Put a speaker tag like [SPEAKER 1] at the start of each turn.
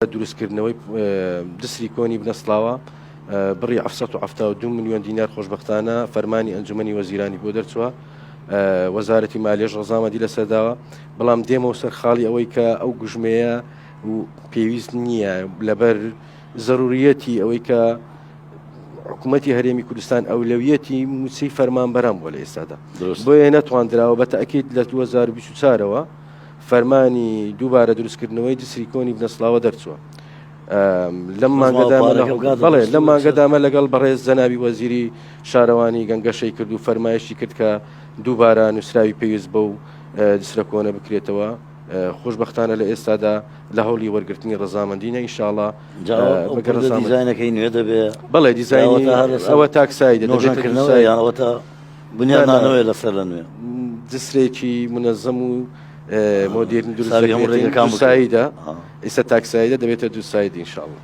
[SPEAKER 1] دروستکردنەوەی دسری کۆنی بنەسڵاوە بڕی 772 ملیۆن دینار خۆشبەختانە فەرمانی ئەنجومەنی وەزیرانی بۆ دەرچووە وەزارەتی مالیەش ڕەزامەندی لەسەرداوە بەڵام دێمەوە سەر خاڵی ئەوەی کە ئەو گژمەیە و پێویست نییە لەبەر ضرورەتی ئەوەی کە حکوومەتی هەرێمی کوردستان ئەولەویەتی موچەی فەرمانبەران بۆ لە ئێستادا بۆیە نەتوانراوە بە تەئەکید لە 2024ەوە فەرمانی دووبارە دروستکردنەوەی دسری کۆنی بنەسڵاوە دەرچووە لەم مانگەدامە لەگەڵ بەڕێز جەنابی وەزیری شارەوانی گەنگەشەی کرد و فەرمایشی کرد کە دووبارە نووسراوی پێویست بە و دسرە کۆنە بکرێتەوە خۆشبەختانە لە ئێستادا لە هەوڵی وەرگرتنی ڕەزامەندینە ئینشاءڵڵا
[SPEAKER 2] دیزاینەکەی نوێ دەبێت
[SPEAKER 1] بەڵێ دیزاینی ئەوە تاکسایی
[SPEAKER 2] بنیانانەوەی لەسەر لە نوێ
[SPEAKER 1] دسرێکی منەزەم و مۆدیرن دروستساییدا ئێستا تاکساییدا دەبێتە دووسایدی ئینشاءڵڵا